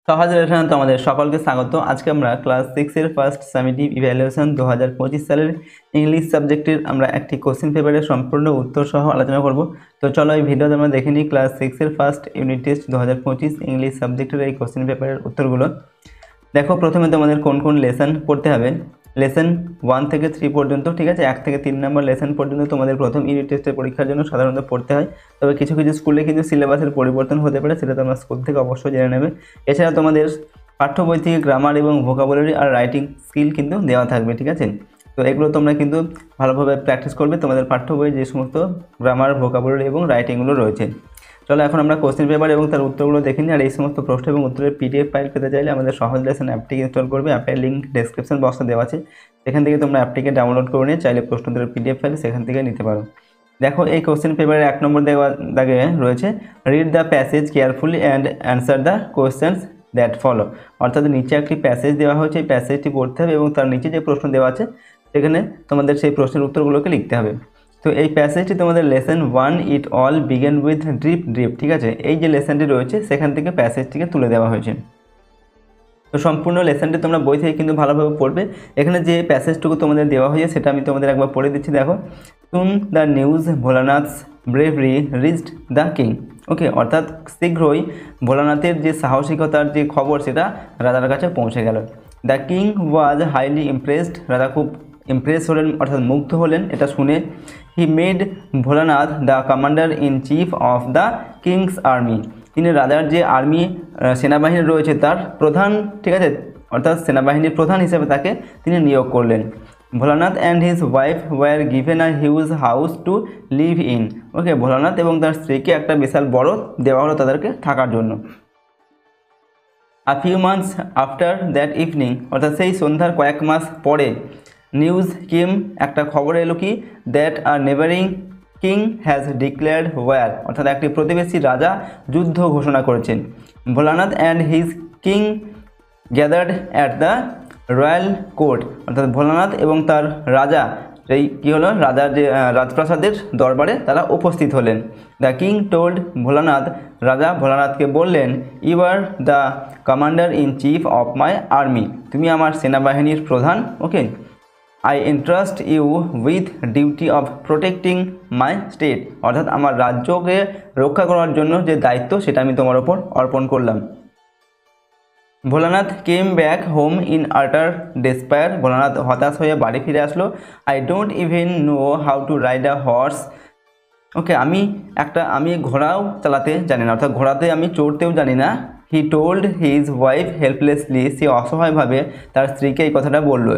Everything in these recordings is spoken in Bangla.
সহজ রেশনে তোমাদের সকলকে স্বাগত। আজকে আমরা ক্লাস 6 এর ফার্স্ট সামেটিভ ইভ্যালুয়েশন 2025 সালের ইংলিশ সাবজেক্টের আমরা একটি কোশ্চেন পেপারের সম্পূর্ণ উত্তর সহ আলোচনা করব। তো চলো এই ভিডিওতে আমরা দেখে নিই ক্লাস 6 এর ফার্স্ট ইউনিট টেস্ট 2025 ইংলিশ সাবজেক্টের এই কোশ্চেন পেপারের উত্তরগুলো। দেখো প্রথমে তোমাদের কোন কোন লেসন পড়তে হবে। লেসন 1 থেকে 3 পর্যন্ত, ঠিক আছে, 1 থেকে 3 নম্বর লেসন পর্যন্ত তোমাদের প্রথম ইউনিট টেস্টের পরীক্ষার জন্য সাধারণত পড়তে হয়। তবে কিছু কিছু স্কুলে কিন্তু সিলেবাসের পরিবর্তন হতে পারে, সেটা তোমরা স্কুল থেকে অবশ্যই জেনে নেবে। এছাড়া তোমাদের পাঠ্য বই থেকে গ্রামার এবং ভোকাবুলারি আর রাইটিং স্কিল কিন্তু দেওয়া থাকবে, ঠিক আছে। তো এগুলো তোমরা কিন্তু ভালোভাবে প্র্যাকটিস করবে। তোমাদের পাঠ্য বই যে সমস্ত গ্রামার, ভোকাবুলারি এবং রাইটিংগুলো রয়েছে। চলো এখন আমরা কোশ্চেন পেপার এবং তার উত্তরগুলো দেখে নিই। আর এই সমস্ত প্রশ্ন এবং উত্তরের পিডিএফ ফাইল পেতে চাইলে আমাদের সহজ লেসন অ্যাপটি ইনস্টল করবে। অ্যাপের লিঙ্ক ডেসক্রিপশন বক্সে দেওয়া আছে, সেখান থেকে তোমরা অ্যাপটিকে ডাউনলোড করে নিয়ে চাইলে প্রশ্ন উত্তরের পিডিএফ ফাইল সেখান থেকে নিতে পারো। দেখো এই কোশ্চেন পেপারের 1 নম্বর দাগে রয়েছে read the passage carefully and answer the questions that follow. অর্থাৎ নিচে একটি প্যাসেজ দেওয়া হয়েছে, এই প্যাসেজটি পড়তে হবে এবং তার নিচে যে প্রশ্ন দেওয়া আছে সেখানে তোমাদের সেই প্রশ্নের উত্তরগুলোকে লিখতে হবে। তো এই প্যাসেজটি তোমাদের lesson 1 it all began with drip drip, ঠিক আছে। এই যে লেসনটি রয়েছে সেখান থেকে প্যাসেজটিকে তুলে দেওয়া হয়েছে। তো সম্পূর্ণ লেসনটি তোমরা বই থেকে কিন্তু ভালোভাবে পড়বে। এখানে যে প্যাসেজটুকু তোমাদের দেওয়া হয়েছে সেটা আমি তোমাদের একবার পড়ে দিচ্ছি। দেখো, soon the news Bholanath's bravery reached the king. Okay, অর্থাৎ শীঘ্রই ভোলানাথের যে সাহসিকতার যে খবর সেটা রাজার কাছে পৌঁছে গেল। The king was highly impressed, রাজা খুব ইমপ্রেস হলেন অর্থাৎ মুগ্ধ হলেন এটা শুনে। He made Bholanath the commander in chief of the king's army. তিনি রাজার যে আর্মি সেনাবাহিনী রয়েছে তার প্রধান, ঠিক আছে, অর্থাৎ সেনাবাহিনীর প্রধান হিসেবে তাকে তিনি নিয়োগ করলেন। Bholanath and his wife were given a huge house to live in. Okay, Bholanath এবং তার স্ত্রীকে একটা বিশাল বড় দেওয়া হলো তাদেরকে থাকার জন্য। A few months after that evening, অর্থাৎ সেই সন্ধ্যার কয়েক মাস পরে, নিউজ কেম, একটা খবর এলো কি, that a neighbouring king has declared war, অর্থাৎ একটি প্রতিবেশী রাজা যুদ্ধ ঘোষণা করেছেন। Bholanath and his king gathered at the royal court, অর্থাৎ ভোলানাথ এবং তার রাজা এই কী হলো, রাজার যে রাজপ্রাসাদের দরবারে তারা উপস্থিত হলেন। দ্য কিং টোল্ড ভোলানাথ, রাজা ভোলানাথকে বললেন, you are the commander in chief of my army, তুমি আমার সেনাবাহিনীর প্রধান। Okay, I entrust you with duty of protecting my state, অর্থাৎ আমার রাজ্যকে রক্ষা করার জন্য যে দায়িত্ব সেটা আমি তোমার ওপর অর্পণ করলাম। Bholanath came back home in utter despair, Bholanath হতাশ হয়ে বাড়ি ফিরে আসলো। I don't even know how to ride a horse. Okay, আমি ঘোড়াও চালাতে জানি না, অর্থাৎ ঘোড়াতে আমি চড়তেও জানি না। হি টোল্ড হিজ ওয়াইফ হেল্পলেসলি, সে অসহায়ভাবে তার স্ত্রীকে এই কথাটা বলল।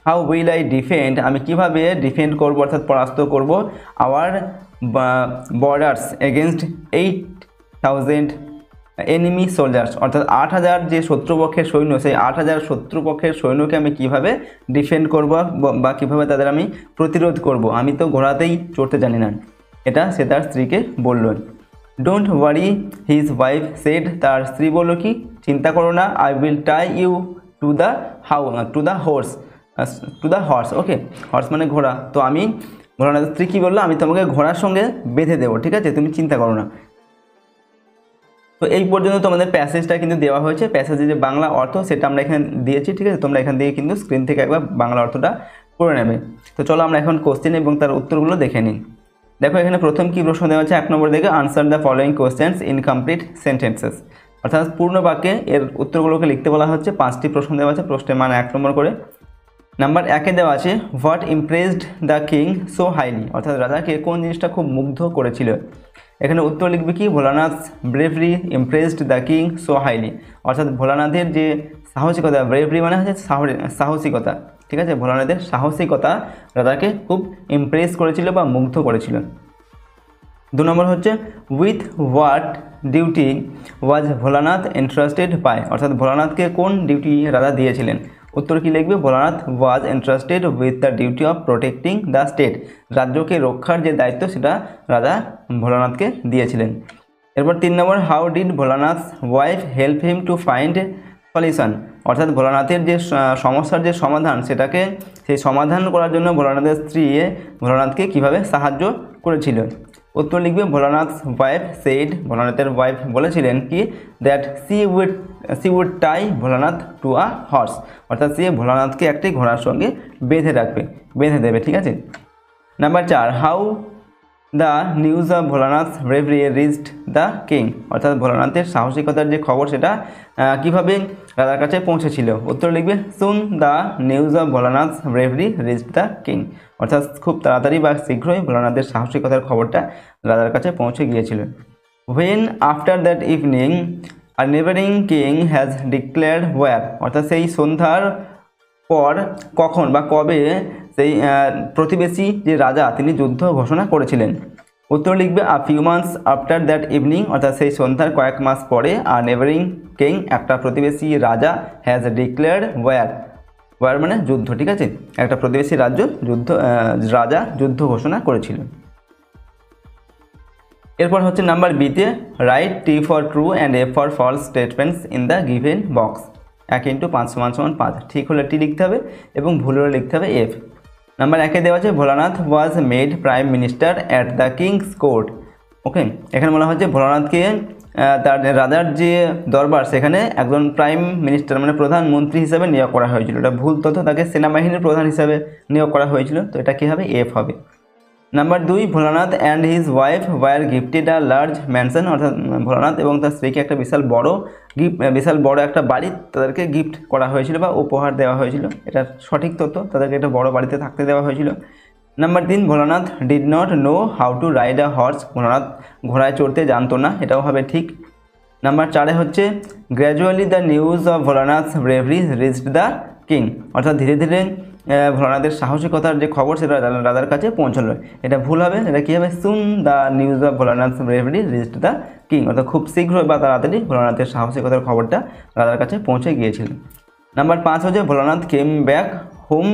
হাউ উইল আই ডিফেন্ড, আমি কিভাবে ডিফেন্ড করব অর্থাৎ পরাস্ত করব our borders against 8,000 enemy soldiers, অর্থাৎ 8,000 যে শত্রুপক্ষের সৈন্য, সেই 8,000 শত্রুপক্ষের সৈন্যকে আমি কিভাবে ডিফেন্ড করব বা কিভাবে তাদের আমি প্রতিরোধ করব, আমি তো ঘোড়াতেই চড়তে জানি না। এটা সে তার স্ত্রীকে বলল। Don't worry his wife said, তার স্ত্রী বলল কি, চিন্তা করো না, I will tie you to the horse. Okay, horse মানে ঘোড়া। তো আমি ঘোড়ার স্ত্রী কী বললো, আমি তোমাকে ঘোড়ার সঙ্গে বেঁধে দেবো, ঠিক আছে, তুমি চিন্তা করো না। তো এই পর্যন্ত তোমাদের প্যাসেজটা কিন্তু দেওয়া হয়েছে। প্যাসেজের যে বাংলা অর্থ সেটা আমরা এখানে দিয়েছি, ঠিক আছে। তোমরা এখান থেকে কিন্তু স্ক্রিন থেকে একবার বাংলা অর্থটা করে নেবে। তো চলো আমরা এখন কোশ্চেন এবং তার উত্তরগুলো দেখে নিই। দেখো এখানে প্রথম কি প্রশ্ন দেওয়া আছে, 1 নম্বর দিকে, answer the following questions in complete sentences, অর্থাৎ পূর্ণ বাক্যে এর উত্তরগুলোকে লিখতে বলা হচ্ছে। 5টি প্রশ্ন দেওয়া আছে, প্রশ্নের মান 1 নম্বর করে। নাম্বার 1-এ দেওয়া আছে what impressed the king so highly, অর্থাৎ রাজাকে কোন জিনিসটা খুব মুগ্ধ করেছিল। এখানে উত্তর লিখবে কি, Bholanath bravery impressed the king so highly, অর্থাৎ ভোলানাথের যে সাহসিকতা, ব্রেভরি মানে হচ্ছে সাহসিকতা, ঠিক আছে, ভোলানাথের সাহসিকতা রাজাকে খুব ইমপ্রেস করেছিল বা মুগ্ধ করেছিল। 2 নম্বর হচ্ছে with what duty was Bholanath entrusted by, অর্থাৎ ভোলানাথকে কোন ডিউটি রাজা দিয়েছিলেন। উত্তর কি লিখবে, Bholanath was entrusted with the duty of protecting the state, রাজ্যকে রক্ষার যে দায়িত্ব সেটা রাজা ভোলানাথকে দিয়েছিলেন। এরপর 3 number, how did Bholanath wife help him to find solution, অর্থাৎ ভোলানাথের যে সমস্যার যে সমাধান সেটাকে সেই সমাধান করার জন্য ভোলানাথের স্ত্রী ভোলানাথকে কীভাবে সাহায্য করেছিল। উত্তর লিখবে ভোলানাথ ওয়াইফ সেড, ভোলানাথের ওয়াইফ বলেছিলেন কি that she would tie Bholanath to a horse, অর্থাৎ সে ভোলানাথকে একটি ঘোড়ার সঙ্গে বেঁধে দেবে, ঠিক আছে। Number 4, how the news of Bholanath bravery reached the king, অর্থাৎ ভোলানাথের সাহসিকতার যে খবর সেটা কিভাবে রাজার কাছে পৌঁছেছিল। উত্তর লিখবে soon the news of Bholanath bravery reached the king, অর্থাৎ খুব তাড়াতাড়ি বা শীঘ্রই ভোলানাথের সাহসিকতার খবরটা রাজার কাছে পৌঁছে গিয়েছিল। When after that evening a neighboring king has declared war, অর্থাৎ সেই সন্ধ্যার পর কখন বা কবে সেই প্রতিবেশী যে রাজা তিনি যুদ্ধ ঘোষণা করেছিলেন। উত্তর লিখবে a few months after that evening, অর্থাৎ সেই সন্ধ্যার কয়েক মাস পরে আর নেভারিং কিং একটা প্রতিবেশী রাজা হ্যাজ ডিক্লেয়ার্ড ওয়ার মানে যুদ্ধ, ঠিক আছে, একটা প্রতিবেশী রাজা যুদ্ধ ঘোষণা করেছিল। এরপর হচ্ছে নাম্বার বিতে, write T for true and F for false statements in the given box. 1 × 5 = 5, ঠিক হলে টি লিখতে হবে এবং ভুল হলে লিখতে হবে এফ। নাম্বার 1 দেওয়া আছে Bholanath was made prime minister at the king's court. Okay, এখানে বলা হচ্ছে ভোলানাথকে তার রাজার যে দরবার সেখানে একজন প্রাইম মিনিস্টার মানে প্রধানমন্ত্রী হিসাবে নিয়োগ করা হয়েছিল। এটা ভুল তথ্য, তাকে সেনাবাহিনীর প্রধান হিসাবে নিয়োগ করা হয়েছিল, তো এটা কী হবে এফ হবে। Number 2, Bholanath and his wife were gifted a large mansion, অর্থাৎ ভোলানাথ এবং তার স্ত্রীকে একটা বিশাল বড় একটা বাড়ি তাদেরকে গিফট করা হয়েছিল বা উপহার দেওয়া হয়েছিল, এটা সঠিক তথ্য, তাদেরকে একটা বড় বাড়িতে থাকতে দেওয়া হয়েছিল। Number 3, Bholanath did not know how to ride a horse, Bholanath ঘোড়ায় চড়তে জানতো না, এটাও হবে ঠিক। নাম্বার 4 হচ্ছে gradually the news of Bholanath's bravery reached the king, অর্থাৎ ধীরে ধীরে ভোলানাথের সাহসিকতার যে খবর সেটা রাজার কাছে পৌঁছলো, এটা ভুল হবে, এটা কী হবে soon the news of Bholanath's bravery reached the king, অর্থাৎ খুব শীঘ্রই বা তাড়াতাড়ি ভোলানাথের সাহসিকতার খবরটা রাজার কাছে পৌঁছে গিয়েছিল। নাম্বার 5 হচ্ছে Bholanath came back home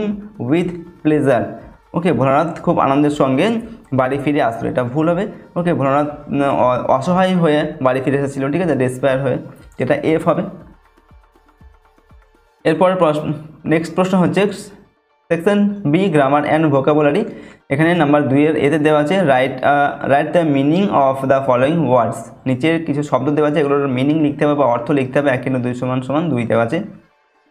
with pleasure. Okay, Bholanath খুব আনন্দের সঙ্গে বাড়ি ফিরে আসলো, এটা ভুল হবে। ওকে, ভোলানাথ অসহায় হয়ে বাড়ি ফিরে এসেছিল, ঠিক আছে, ডেসপায়ার হয়ে, যেটা এফ হবে। এরপর নেক্সট প্রশ্ন হচ্ছে section B grammar and vocabulary. এখানে নাম্বার 2 এতে দেওয়া আছে write the meaning of the following words. নিচে কিছু শব্দ দেওয়া আছে, এগুলোর মিনিং লিখতে হবে বা অর্থ লিখতে হবে। 1 × 2 = 2 দেওয়া আছে।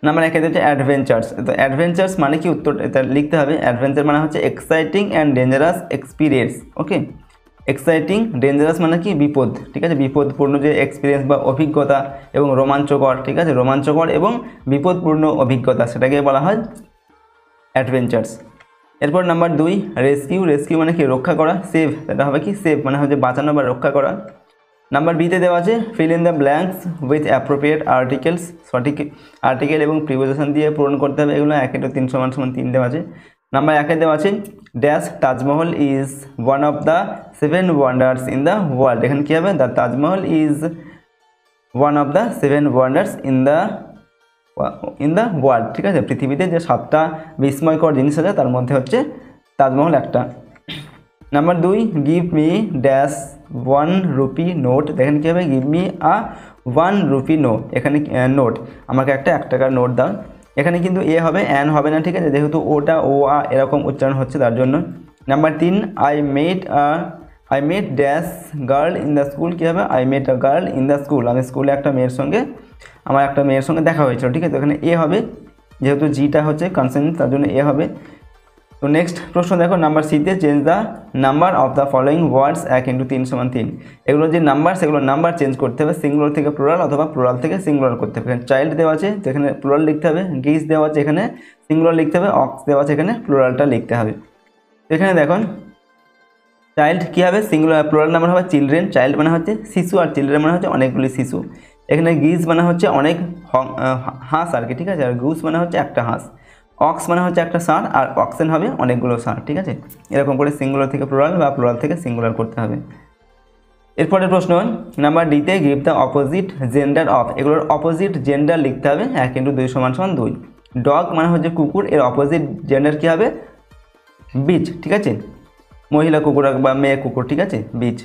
নাম্বার 1 হচ্ছে অ্যাডভেঞ্চার্স। তো অ্যাডভেঞ্চার্স মানে কি, উত্তর এটা লিখতে হবে। অ্যাডভেঞ্চার মানে হচ্ছে exciting and dangerous experience. Okay, exciting, dangerous মানে কি বিপদ, ঠিক আছে, বিপদপূর্ণ যে এক্সপিরিয়েন্স বা অভিজ্ঞতা, এবং রোমাঞ্চকর, ঠিক আছে, রোমাঞ্চকর এবং বিপদপূর্ণ অভিজ্ঞতা, সেটাকে বলা হয় অ্যাডভেঞ্চার্স। এরপর নাম্বার 2 রেস্কিউ মানে কি রক্ষা করা। সেভ, এটা হবে কি সেভ মানে হচ্ছে বাঁচানো বা রক্ষা করা। নাম্বার বিতে দেওয়া আছে fill in the blanks with appropriate articles, সঠিক আর্টিকেল এবং প্রিপোজিশন দিয়ে পূরণ করতে হবে। এগুলো 1 × 3 = 3 দেওয়া আছে। নাম্বার 1 দেওয়া আছে dash Taj Mahal is one of the 7 wonders in the world. এখানে কী হবে, the Taj Mahal is one of the 7 wonders in the world, ঠিক আছে, পৃথিবীতে যে 7টা বিস্ময়কর জিনিস আছে তার মধ্যে হচ্ছে তাজমহল একটা। Number 2 give me dash 1 rupee note. দেখেন কী হবে, গিভ মি আ 1 রুপি এখানে নোট, আমাকে একটা 1 টাকার নোট দাও। এখানে কিন্তু এ হবে, অ্যান হবে না, ঠিক আছে, যেহেতু ওটা ও আ এরকম উচ্চারণ হচ্ছে তার জন্য। Number 3 I met dash girl in the school. কী হবে, I met a girl in the school, আমি স্কুলে আমার একটা মেয়ের সঙ্গে দেখা হয়েছিল, ঠিক আছে, এখানে এ হবে, যেহেতু জিটা হচ্ছে কনসেন্ট তার জন্য এ হবে। তো নেক্সট প্রশ্ন দেখো, নাম্বার সিতে change the number of the following ওয়ার্ডস 1 × 3 = 3। এগুলো যে নাম্বার সেগুলো নাম্বার চেঞ্জ করতে হবে, সিঙ্গুলার থেকে প্লুরাল অথবা প্লুরাল থেকে সিঙ্গুলার করতে হবে। এখানে চাইল্ড দেওয়া আছে তো এখানে প্লুরাল লিখতে হবে, গিস দেওয়া আছে এখানে সিঙ্গুলার লিখতে হবে, অক্স দেওয়া আছে এখানে প্লুরালটা লিখতে হবে। এখানে দেখুন চাইল্ড কী হবে, সিঙ্গুলার প্লুরাল নাম্বার হবে চিলড্রেন, চাইল্ড মানে হচ্ছে শিশু আর চিলড্রেন মানে হচ্ছে অনেকগুলি শিশু। এখানে গিজ মানে হচ্ছে অনেক হাঁস আর কি, ঠিক আছে, আর গুস মানে হচ্ছে একটা হাঁস, অক্স মানে হচ্ছে একটা ষাঁড়, আর অক্সেন হবে অনেকগুলো ষাঁড়, ঠিক আছে, এরকম করে সিঙ্গুলার থেকে প্লুরাল বা প্লুরাল থেকে সিঙ্গুলার করতে হবে। এরপরের প্রশ্ন নাম্বার ডিতে give the opposite gender of. এগুলোর অপোজিট জেন্ডার লিখতে হবে। 1 × 2 = 2। ডগ মানে হচ্ছে কুকুর, এর অপোজিট জেন্ডার কী হবে, বিচ, ঠিক আছে, মহিলা কুকুর বা মেয়ে কুকুর, ঠিক আছে, বিচ।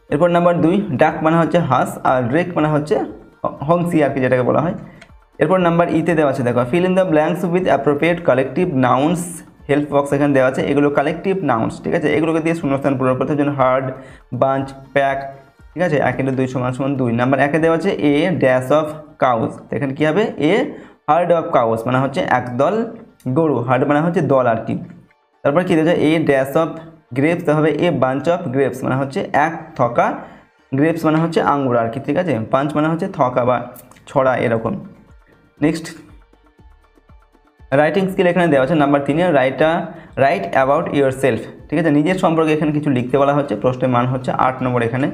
এরপর নাম্বার 2 ডাক মানে হচ্ছে হাঁস, আর ড্রেক মানে হচ্ছে হংসি আর কি, যেটাকে বলা হয়। এরপর নাম্বার ইতে দেওয়া আছে, দেখো fill in the blanks with appropriate collective nouns help box এখানে দেওয়া আছে, এগুলো কালেকটিভ নাউন্স, ঠিক আছে। এগুলোকে দিয়ে শূন্যস্থান পূরণ করতে জন্য হার্ড, বাঞ্চ, প্যাক, ঠিক আছে। 1 × 2 = 2। নাম্বার 1 দেওয়া আছে এ ড্যাশ অফ কাউস, এখানে কী হবে এ হার্ড অফ কাউস মানে হচ্ছে একদল গরু, হার্ড মানে হচ্ছে দল আর কি। তারপর কী দেওয়া যায় এ ড্যাশ অফ গ্রেপস হবে এ বাঞ্চ অফ গ্রেপস মানে হচ্ছে এক থকা, গ্রেপস মানে হচ্ছে আঙ্গুর আর কি, ঠিক আছে। বাঞ্চ মানে হচ্ছে থকা বা ছড়া এরকম। নেক্সট রাইটিং স্কিল এখানে দেওয়া আছে number 3 right about your self, ঠিক আছে। নিজের সম্পর্কে এখানে কিছু লিখতে বলা হচ্ছে, প্রশ্নের মান হচ্ছে 8 নম্বর। এখানে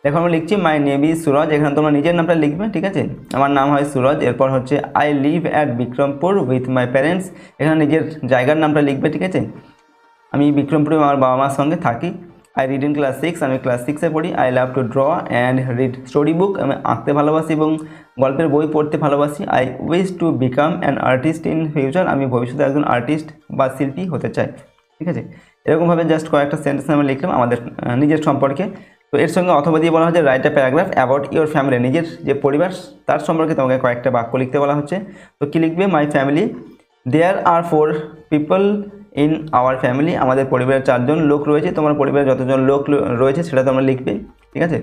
দেখো আমরা লিখছি মাই নেম ইজ সুরজ, এখানে তোমরা নিজের নামটা লিখবে, ঠিক আছে। আমার নাম হয় সুরজ। এরপর হচ্ছে I live at Bikrampur with my parents, এখানে নিজের জায়গার নামটা লিখবে, ঠিক আছে। আমি বিক্রমপুরে আমার বাবা মার সঙ্গে থাকি। আই রিড ইন ক্লাস 6, আমি ক্লাস 6-এ পড়ি। I love to draw and read story book, আমি আঁকতে ভালোবাসি এবং গল্পের বই পড়তে ভালোবাসি। I wish to become an artist in future, আমি ভবিষ্যতে একজন আর্টিস্ট বা শিল্পী হতে চাই, ঠিক আছে। এরকমভাবে জাস্ট কয়েকটা সেন্টেন্স আমি লিখলাম আমাদের নিজের সম্পর্কে। তো এর সঙ্গে অথবা দিয়ে বলা হচ্ছে right a paragraph about your family, নিজের যে পরিবার তার সম্পর্কে তোমাকে কয়েকটা বাক্য লিখতে বলা হচ্ছে। তো কী লিখবে, my family, there are 4 people in our family, আমাদের পরিবারের 4 জন লোক রয়েছে, তোমার পরিবারে যতজন লোক রয়েছে সেটা তোমরা লিখবে, ঠিক আছে।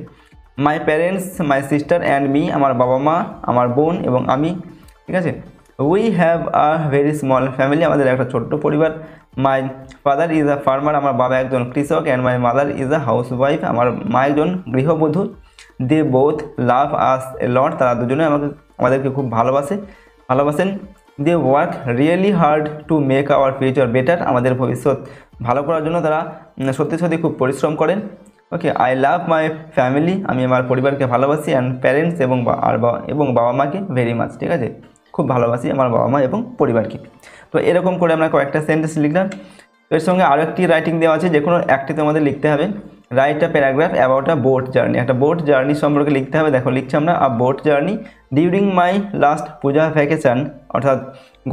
My parents, my sister and me, আমার বাবা মা, আমার বোন এবং আমি, ঠিক আছে। We have a very small family, আমাদের একটা ছোট্ট পরিবার। My father is a farmer, আমার বাবা একজন কৃষক। And my mother is a house wife, আমার মা একজন গৃহবধূ। দে বোথ লাভ আস এ লট, তারা দুজনে আমাদেরকে খুব ভালোবাসেন। They work really hard to make our future better, আমাদের ভবিষ্যৎ ভালো করার জন্য তারা সত্যি খুব পরিশ্রম করেন। ওকে, আই লাভ মাই ফ্যামিলি, আমি আমার পরিবারকে ভালোবাসি। অ্যান্ড প্যারেন্টস এবং বাবা মাকে ভেরি মাচ, ঠিক আছে। খুব ভালোবাসি আমার বাবা মা এবং পরিবারকে। তো এরকম করে আমরা কয়েকটা সেন্টেন্স লিখলাম। এর সঙ্গে আরও একটি রাইটিং দেওয়া আছে, যে কোনো একটি তোমাদের লিখতে হবে। Write a paragraph about a boat journey, একটা বোট জার্নি সম্পর্কে লিখতে হবে। দেখো লিখছি আমরা a boat journey during my last Puja vacation, অর্থাৎ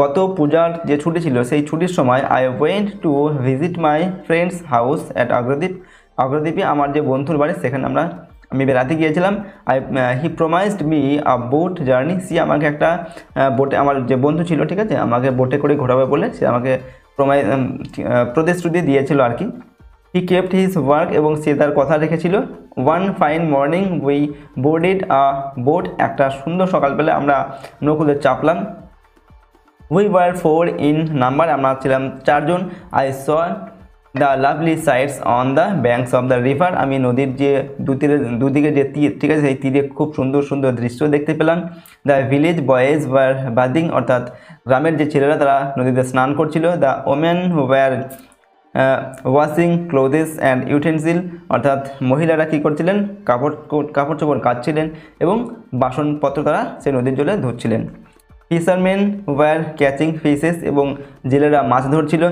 গত পূজার যে ছুটি ছিল সেই ছুটির সময় I went to visit my friend's house at অগ্রদ্বীপে, আমার যে বন্ধুর বাড়ি সেখানে আমি বেড়াতে গিয়েছিলাম। He promised me a boat journey, সি আমাকে একটা বোটে, আমার যে বন্ধু ছিল, ঠিক আছে, আমাকে বোটে করে ঘোরাবে বলে সে আমাকে প্রতিশ্রুতি দিয়েছিল আর কি। হি কেপ্ট হিজ ওয়ার্ক, এবং সে তার কথা রেখেছিল। One fine morning we boarded a boat, একটা সুন্দর সকালবেলা আমরা নৌকোতে চাপলাম। উই ওয়ার 4 ইন নাম্বার, আমরা ছিলাম 4 জন। I saw the lovely sights on the banks of the river, আমি নদীর যে দুদিকে যে তীর, ঠিক আছে, সেই তীরে খুব সুন্দর দৃশ্য দেখতে পেলাম। The village boys were bathing, অর্থাৎ গ্রামের যে ছেলেরা তারা নদীতে স্নান করছিল। The women were washing clothes and utensil, অর্থাৎ মহিলারা কী করছিলেন, কাপড় চোপড় কাচছিলেন এবং বাসনপত্র তারা সেই নদীর জলে ধুচ্ছিলেন। ফিশারম্যান ওয়ার ক্যাচিং ফিশেস, এবং জেলেরা মাছ ধরছিল।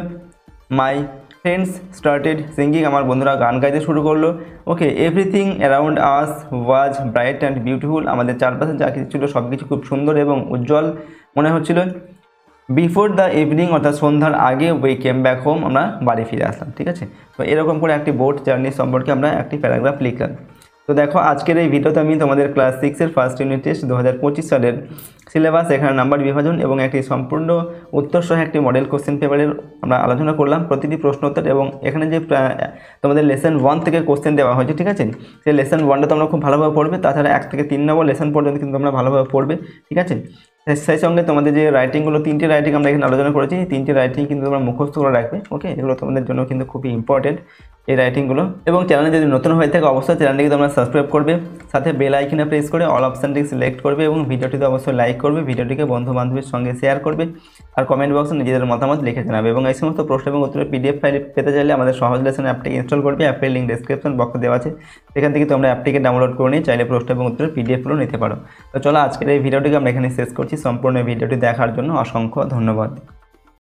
মাই ফ্রেন্ডস স্টার্টেড সিঙ্গিং, আমার বন্ধুরা গান গাইতে শুরু করলো। Okay, everything around us was bright and beautiful, আমাদের চারপাশে যা কিছু ছিল সব কিছু খুব সুন্দর এবং উজ্জ্বল মনে হচ্ছিল। বিফোর দ্য ইভিনিং, অর্থাৎ সন্ধ্যার আগে উই কেম ব্যাক হোম, আমরা বাড়ি ফিরে আসলাম, ঠিক আছে। তো এরকম করে একটি বোট জার্নি সম্পর্কে আমরা একটি প্যারাগ্রাফ লিখলাম। তো দেখো আজকের এই ভিডিওতে আমি তোমাদের ক্লাস 6-এর ফার্স্ট ইউনিট টেস্ট 2025 সালের সিলেবাস, এখানে নাম্বার বিভাজন এবং একটি সম্পূর্ণ উত্তর সহ একটি মডেল কোশ্চেন পেপারের আমরা আলোচনা করলাম, প্রতিটি প্রশ্ন উত্তর। এবং এখানে যে তোমাদের লেসন 1 থেকে কোশ্চেন দেওয়া হয়েছে, ঠিক আছে, সেই লেসন 1টা তোমরা খুব ভালোভাবে পড়বে। তাছাড়া 1 থেকে 3 নম্বর লেসন পর্যন্ত কিন্তু তোমরা ভালোভাবে পড়বে, ঠিক আছে। সেই সঙ্গে তোমাদের যে রাইটিংগুলো, 3টি রাইটিং আমরা এখানে আলোচনা করেছি, 3টি রাইটিং কিন্তু তোমরা মুখস্থ করে রাখবে। ওকে, এগুলো তোমাদের জন্য কিন্তু খুবই ইম্পর্টেন্ট এই রাইটিংগুলো। এবং চ্যানেলে যদি নতুন হয়ে থাকে অবশ্যই চ্যানেলটিকে তোমরা সাবস্ক্রাইব করবে, সাথে বেল আইকনে প্রেস করে অল অপশানটিকে সিলেক্ট করবে এবং ভিডিওটিতে অবশ্যই লাইক করবে, ভিডিওটিকে বন্ধু বান্ধবের সঙ্গে শেয়ার করবে আর কমেন্ট বক্সে নিজেদের মতামত লিখে জানাবে। এবং এই সমস্ত প্রশ্ন এবং উত্তরের PDF ফাইল পেতে চাইলে আমাদের সহজ লেসন অ্যাপটিকে ইনস্টল করবে। অ্যাপের লিঙ্ক ডেসক্রিপশন বক্সে দেওয়া আছে, সেখান থেকে তোমরা অ্যাপটিকে ডাউনলোড করে নিয়ে চাইলে প্রশ্ন এবং উত্তরের PDFগুলো নিতে পারো। তো চলো আজকের এই ভিডিওটিকে আমরা এখানে শেষ করছি। সম্পূর্ণ ভিডিওটি দেখার জন্য অসংখ্য ধন্যবাদ।